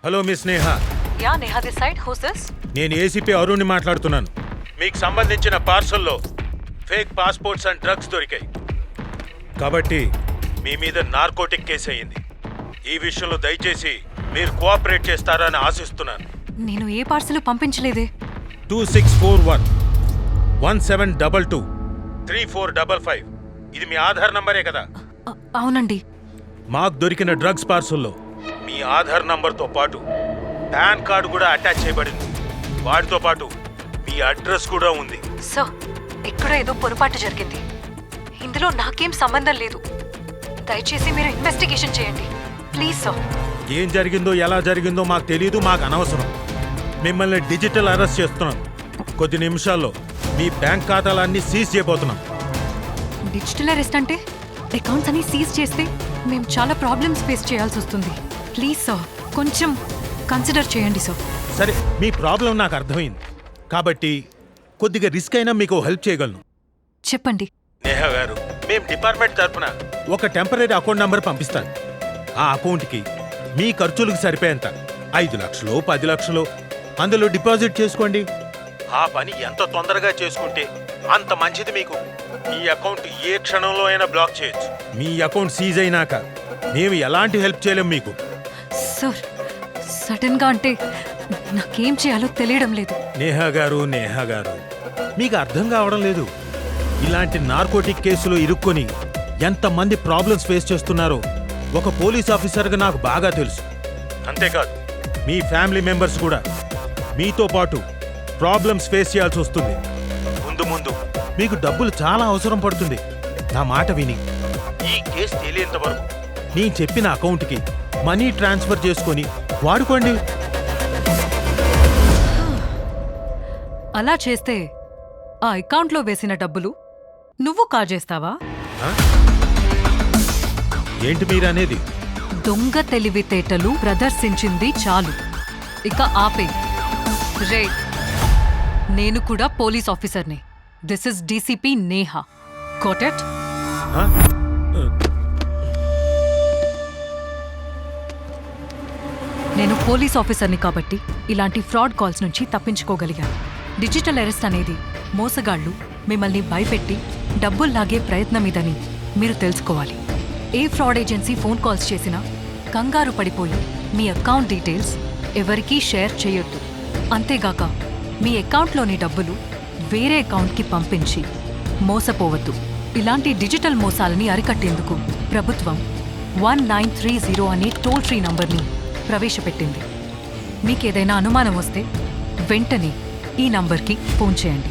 Hello miss Neha. Yeah Neha this side. Who's this? నేను ACP అరుణ్ని మాట్లాడుతున్నాను. మీకు సంబంధించిన పార్సల్లో ఫేక్ పాస్పోర్ట్స్ అండ్ డ్రగ్స్ దొరికాయి కాబట్టి మీ మీద నార్కోటిక్ కేసు అయ్యింది. ఈ విషయంలో దయచేసి మీరు కోఆపరేట్ చేస్తారని ఆశిస్తున్నాను. నేను ఏ పార్సల్ పంపించలేదే. 2641 1722 3455 ఇది మీ ఆధార్ నంబరే కదా? అవునండి. మాకు దొరికిన డ్రగ్స్ పార్సల్లో మీ ఆధార్ నంబర్తో పాటు పాన్ కార్డు కూడా అటాచ్ చేయబడింది. వాటితో పాటు మీ అడ్రస్ కూడా ఉంది. సో ఇక్కడ ఏదో పొరపాటు జరిగింది. ఇందులో నాకేం సంబంధం లేదు. దయచేసి మీరు ఇన్వెస్టిగేషన్ చేయండి ప్లీజ్ సార్. ఏం జరిగిందో ఎలా జరిగిందో మాకు తెలియదు, మాకు అనవసరం. మిమ్మల్ని డిజిటల్ అరెస్ట్ చేస్తున్నాం. కొద్ది నిమిషాల్లో మీ బ్యాంక్ ఖాతాలన్నీ సీజ్ చేయబోతున్నాం. డిజిటల్ అరెస్ట్ అంటే అకౌంట్స్ అన్ని సీజ్ చేస్తే మేము చాలా ప్రాబ్లమ్స్ ఫేస్ చేయాల్సి వస్తుంది. ప్లీజ్ సార్ కొంచెం కన్సిడర్ చేయండి సార్. సరే, మీ ప్రాబ్లం నాకు అర్థమైంది కాబట్టి కొద్దిగా రిస్క్ అయినా మీకు హెల్ప్ చేయగలను. చెప్పండి. నేహా గారు, మేము డిపార్ట్మెంట్ తరఫున ఒక టెంపరీ అకౌంట్ నంబర్ పంపిస్తాను. ఆ అకౌంట్కి మీ ఖర్చులకు సరిపోయేంత 5 లక్షలు 10 లక్షలు అందులో డిపాజిట్ చేసుకోండి. ఆ పని ఎంత తొందరగా చేసుకుంటే అంత మంచిది మీకు. ఈ అకౌంట్ ఏ క్షణంలో అయినా బ్లాక్ చేయొచ్చు. మీ అకౌంట్ సీజ్ అయినాక మేము ఎలాంటి హెల్ప్ చేయలేం మీకు. సార్ సడన్ గా అంటే నాకేం చేయాలో తెలియడం లేదు. నేహా గారు, మీకు అర్థం కావడం లేదు. ఇలాంటి నార్కోటిక్ కేసులో ఇరుక్కొని ఎంతమంది ప్రాబ్లమ్స్ ఫేస్ చేస్తున్నారో ఒక పోలీస్ ఆఫీసర్గా నాకు బాగా తెలుసు. అంతేకాదు మీ ఫ్యామిలీ మెంబర్స్ కూడా మీతో పాటు ప్రాబ్లమ్స్ ఫేస్ చేయాల్సి వస్తుంది. ముందు ముందు మీకు డబ్బులు చాలా అవసరం పడుతుంది. నా మాట విని ఈ కేసు తేలేంత వరకు నేను చెప్పిన అకౌంట్కి మనీ ట్రాన్స్ఫర్ చేసుకొని వాడుకోండి. అలా చేస్తే ఆ అకౌంట్లో వేసిన డబ్బులు నువ్వు కాజేస్తావా? ఏంటి మీరనేది? దొంగ తెలివితేటలు ప్రదర్శించింది చాలు, ఇక ఆపే. రే, నేను కూడా పోలీస్ ఆఫీసర్ని. This is DCP Neha. Got it? నేను పోలీస్ ఆఫీసర్ని కాబట్టి ఇలాంటి ఫ్రాడ్ కాల్స్ నుంచి తప్పించుకోగలిగాను. డిజిటల్ అరెస్ట్ అనేది మోసగాళ్లు మిమ్మల్ని భయపెట్టి డబ్బులు లాగే ప్రయత్నం ఇదని మీరు తెలుసుకోవాలి. ఏ ఫ్రాడ్ ఏజెన్సీ ఫోన్ కాల్స్ చేసినా కంగారు పడిపోయి మీ అకౌంట్ డీటెయిల్స్ ఎవరికీ షేర్ చేయొద్దు. అంతేగాక మీ అకౌంట్లోని డబ్బులు వేరే అకౌంట్కి పంపించి మోసపోవద్దు. ఇలాంటి డిజిటల్ మోసాలని అరికట్టేందుకు ప్రభుత్వం 1930 అనే టోల్ ఫ్రీ నంబర్ని ప్రవేశపెట్టింది. మీకేదైనా అనుమానం వస్తే వెంటనే ఈ నంబర్కి ఫోన్ చేయండి.